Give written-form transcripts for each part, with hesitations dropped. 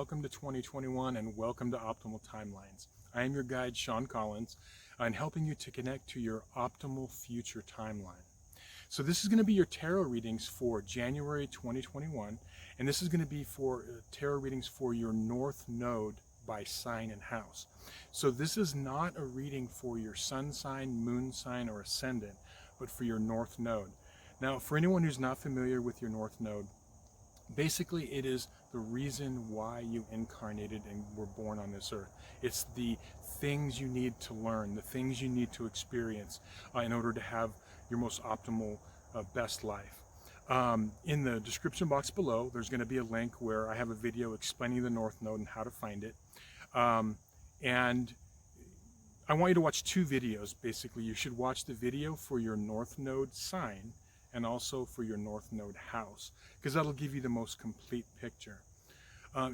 welcome to 2021 and welcome to Optimal Timelines. I am your guide, Sean Collins, and helping you to connect to your optimal future timeline. So this is going to be your tarot readings for January 2021, and this is going to be for tarot readings for your North Node by sign and house. So this is not a reading for your sun sign, moon sign, or ascendant, but for your North Node. Now, for anyone who's not familiar with your North Node, basically, it is the reason why you incarnated and were born on this earth. It's the things you need to learn, the things you need to experience in order to have your most optimal, best life. In the description box below, there's going to be a link where I have a video explaining the North Node and how to find it. And I want you to watch two videos, basically. You should watch the video for your North Node sign and also for your North Node house, because that'll give you the most complete picture.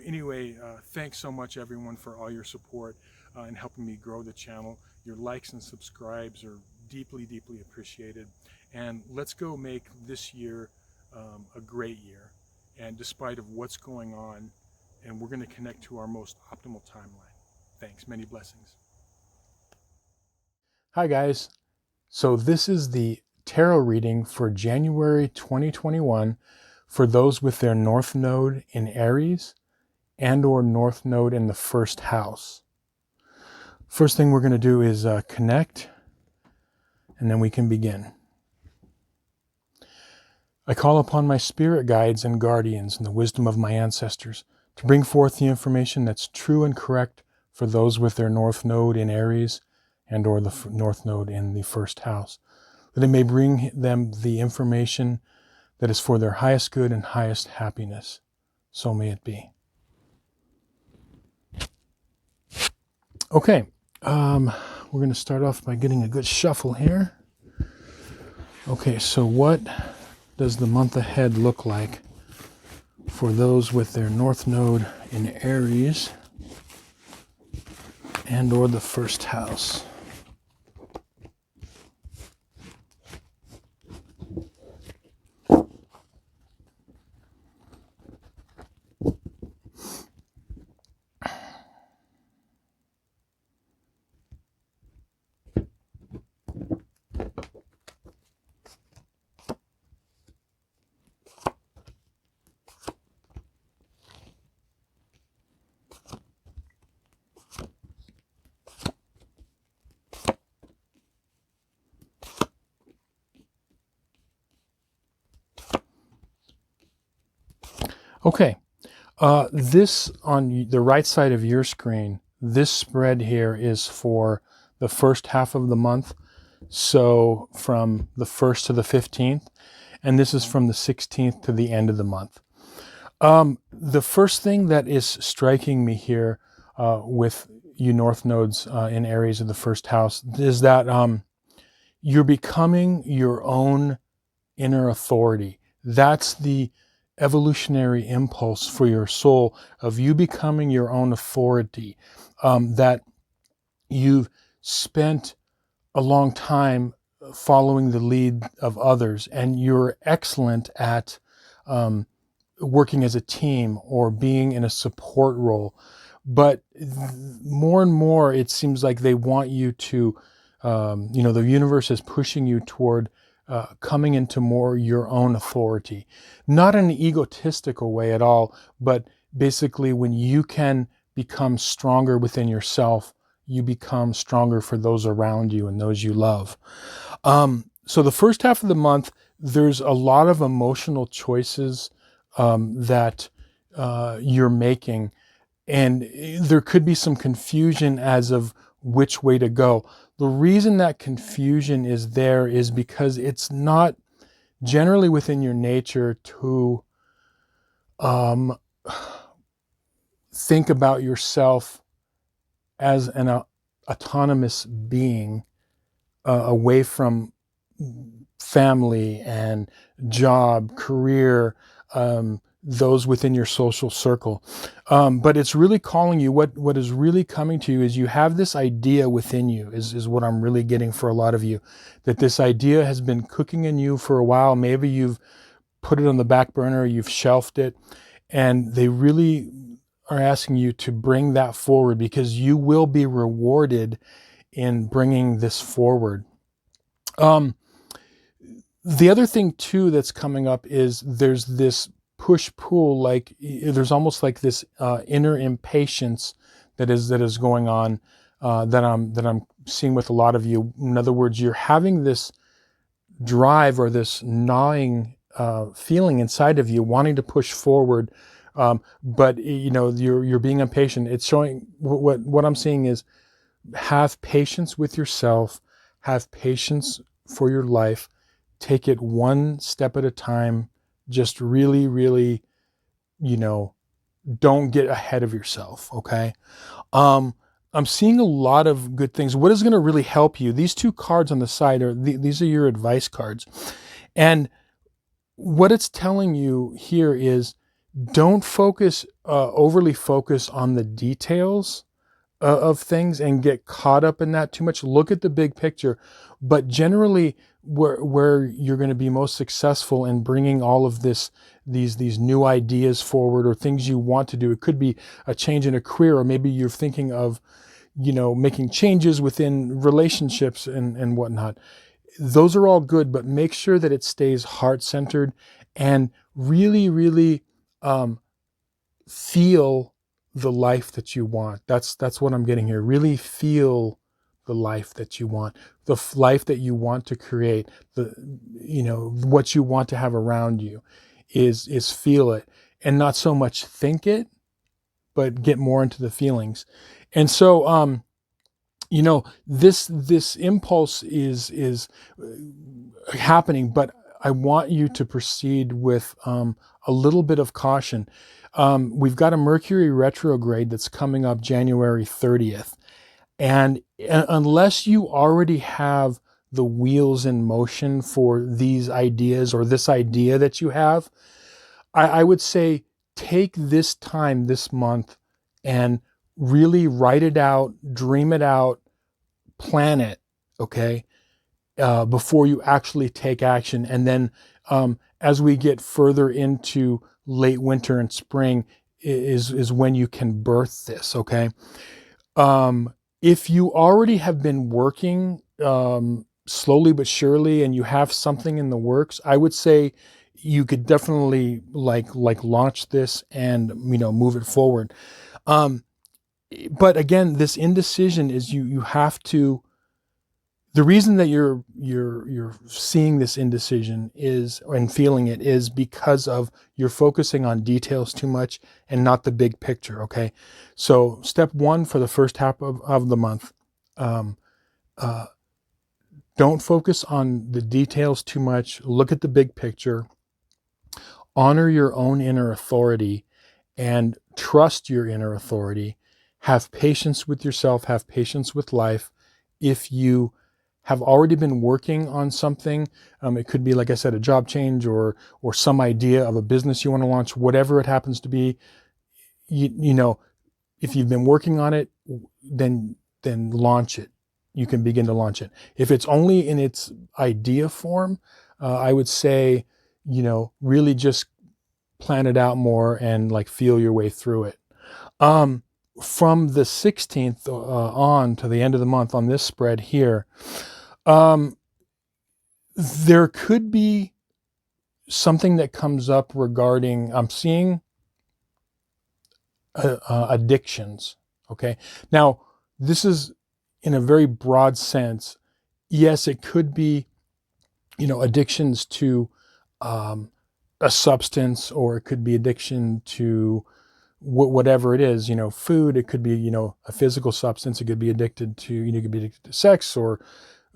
Anyway, thanks so much everyone for all your support and helping me grow the channel. Your likes and subscribes are deeply, deeply appreciated. And let's go make this year a great year. And despite of what's going on, and we're going to connect to our most optimal timeline. Thanks, many blessings. Hi guys. So this is the tarot reading for January 2021 for those with their North Node in Aries and or North Node in the first house. First thing we're going to do is connect, and then we can begin. I call upon my spirit guides and guardians and the wisdom of my ancestors to bring forth the information that's true and correct for those with their North Node in Aries and or the North Node in the first house, that it may bring them the information that is for their highest good and highest happiness. So may it be. Okay, we're going to start off by getting a good shuffle here. Okay, so what does the month ahead look like for those with their North Node in Aries and or the first house? Okay, this on the right side of your screen, this spread here is for the first half of the month, so from the 1st to the 15th, and this is from the 16th to the end of the month. The first thing that is striking me here with you North Nodes in Aries of the first house is that you're becoming your own inner authority. That's the evolutionary impulse for your soul of you becoming your own authority, that you've spent a long time following the lead of others, and you're excellent at working as a team or being in a support role. But more and more, it seems like they want you to, the universe is pushing you toward coming into more your own authority. Not in an egotistical way at all, but basically when you can become stronger within yourself, you become stronger for those around you and those you love. So the first half of the month, there's a lot of emotional choices that you're making, and there could be some confusion as of which way to go. The reason that confusion is there is because it's not generally within your nature to think about yourself as an autonomous being away from family and job, career, those within your social circle. But it's really calling you, what is really coming to you is you have this idea within you, is what I'm really getting for a lot of you, that this idea has been cooking in you for a while. Maybe you've put it on the back burner, you've shelved it, and they really are asking you to bring that forward, because you will be rewarded in bringing this forward. The other thing too that's coming up is there's this push pull, like there's almost like this inner impatience that is going on, that I'm seeing with a lot of you. In other words, you're having this drive or this gnawing feeling inside of you, wanting to push forward, but you're being impatient. It's showing what I'm seeing is, have patience with yourself, have patience for your life, take it one step at a time. Just really, really, don't get ahead of yourself. Okay. Um, I'm seeing a lot of good things. What is going to really help you? These two cards on the side these are your advice cards. And what it's telling you here is, don't overly focus on the details of things and get caught up in that too much. Look at the big picture. But generally, where you're going to be most successful in bringing all of these new ideas forward, or things you want to do. It could be a change in a career, or maybe you're thinking of, making changes within relationships and whatnot. Those are all good, but make sure that it stays heart-centered and really, really feel the life that you want. That's what I'm getting here. Really feel the life that you want, the life that you want to create, what you want to have around you, is feel it, and not so much think it, but get more into the feelings. And so, this impulse is happening, but I want you to proceed with a little bit of caution. We've got a Mercury retrograde that's coming up January 30th. And unless you already have the wheels in motion for these ideas, or this idea that you have, I would say take this time this month and really write it out, dream it out, plan it, okay, before you actually take action. And then as we get further into late winter and spring is when you can birth this, okay? If you already have been working slowly but surely, and you have something in the works, I would say you could definitely like launch this and move it forward. But again, this indecision is you have to. The reason that you're seeing this indecision is, and feeling it, is because of you're focusing on details too much and not the big picture. Okay, so step one for the first half of the month, don't focus on the details too much. Look at the big picture. Honor your own inner authority and trust your inner authority. Have patience with yourself. Have patience with life. If you have already been working on something, it could be, like I said, a job change, or some idea of a business you want to launch, whatever it happens to be. If you've been working on it, then launch it. You can begin to launch it. If it's only in its idea form, I would say, really just plan it out more and feel your way through it. From the 16th on to the end of the month on this spread here, there could be something that comes up regarding, I'm seeing addictions. Okay. Now, this is in a very broad sense. Yes, it could be, addictions to a substance, or it could be addiction to whatever it is, food. It could be, a physical substance. It could be addicted to, you could be addicted to sex, or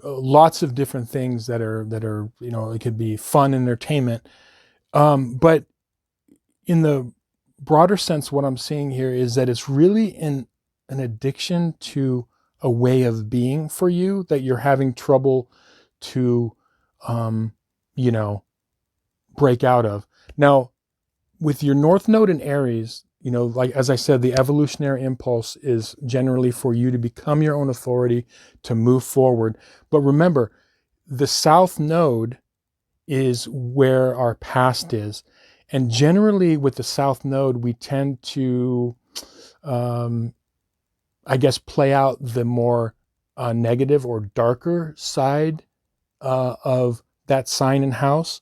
lots of different things that are, it could be fun entertainment. But in the broader sense, what I'm seeing here is that it's really an addiction to a way of being for you that you're having trouble to, break out of. Now, with your North Node in Aries, as I said, the evolutionary impulse is generally for you to become your own authority, to move forward. But remember, the South Node is where our past is. And generally with the South Node, we tend to I guess, play out the more negative or darker side of that sign and house.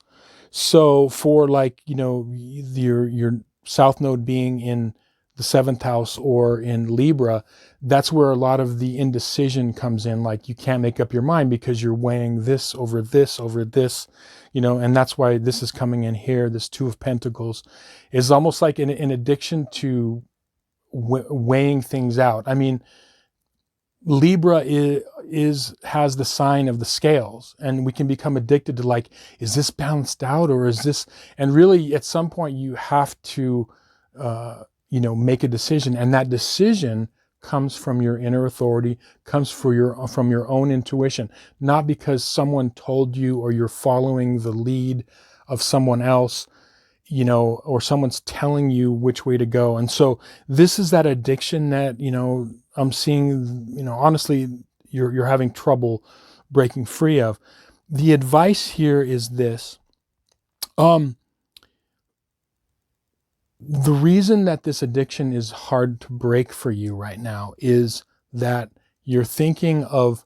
So for like, your south node being in the seventh house or in Libra, that's where a lot of the indecision comes in. Like you can't make up your mind because you're weighing this over this, and that's why this is coming in here. This Two of Pentacles is almost like an addiction to weighing things out. I mean, Libra has the sign of the scales, and we can become addicted to like, is this balanced out or is this? And really, at some point, you have to, make a decision, and that decision comes from your inner authority, comes from your own intuition, not because someone told you or you're following the lead of someone else, or someone's telling you which way to go. And so this is that addiction that, I'm seeing, honestly, you're having trouble breaking free of. The advice here is this. The reason that this addiction is hard to break for you right now is that you're thinking of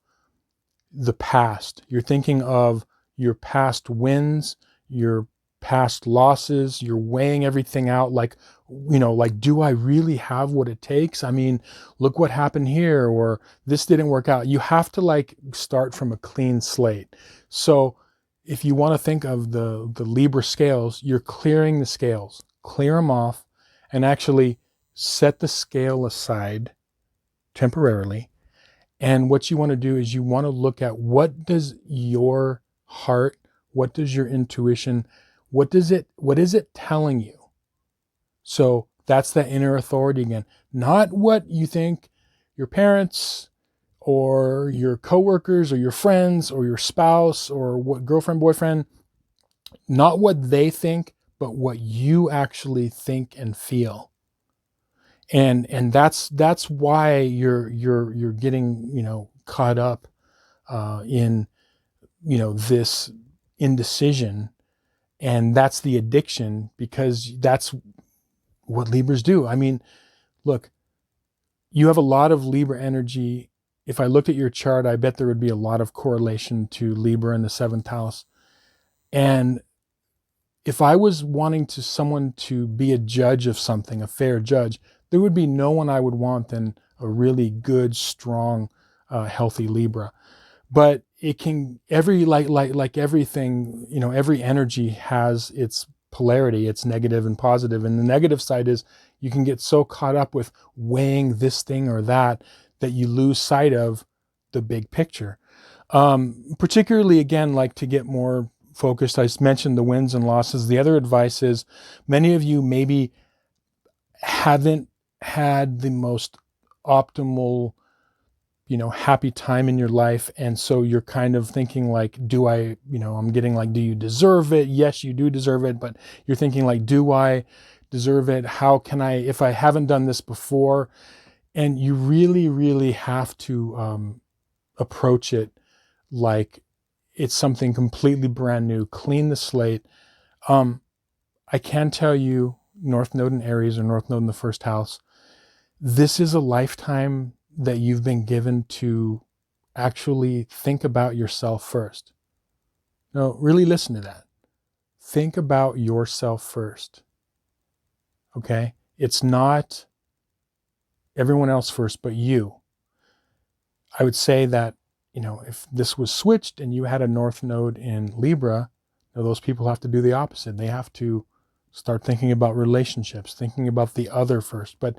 the past. You're thinking of your past wins, your past losses. You're weighing everything out like, like, do I really have what it takes? I mean, look what happened here, or this didn't work out. You have to like start from a clean slate. So if you want to think of the Libra scales, you're clearing the scales, clear them off, and actually set the scale aside temporarily. And what you want to do is you want to look at, what does your heart, what does your intuition, what is it telling you? So that's that inner authority again, not what you think your parents or your coworkers or your friends or your spouse or what girlfriend, boyfriend, not what they think, but what you actually think and feel. And that's why you're getting, caught up in, this indecision, and that's the addiction, because that's what Libras do. I mean, look, you have a lot of Libra energy. If I looked at your chart, I bet there would be a lot of correlation to Libra in the seventh house. And if I was wanting someone to be a judge of something, a fair judge, there would be no one I would want than a really good, strong, healthy Libra. But it can, like everything, every energy has its polarity, it's negative and positive. And the negative side is you can get so caught up with weighing this thing or that you lose sight of the big picture. Particularly, again, like to get more focused, I mentioned the wins and losses. The other advice is, many of you maybe haven't had the most optimal, happy time in your life. And so you're kind of thinking like, I'm getting like, do you deserve it? Yes, you do deserve it. But you're thinking like, do I deserve it? How can I, if I haven't done this before? And you really, really have to approach it like it's something completely brand new. Clean the slate. I can tell you, North Node in Aries or North Node in the first house, this is a lifetime that you've been given to actually think about yourself first. No, really listen to that. Think about yourself first. Okay? It's not everyone else first, but you. I would say that, if this was switched and you had a North Node in Libra, those people have to do the opposite. They have to start thinking about relationships, thinking about the other first. But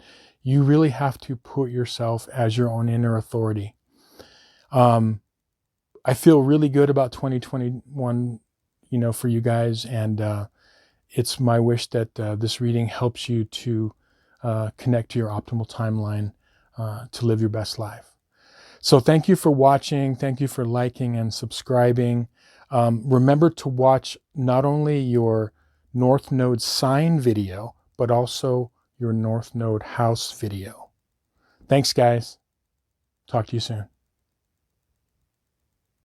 you really have to put yourself as your own inner authority. I feel really good about 2021, for you guys. And it's my wish that this reading helps you to connect to your optimal timeline to live your best life. So thank you for watching. Thank you for liking and subscribing. Remember to watch not only your North Node sign video, but also your North Node house video. Thanks, guys. Talk to you soon.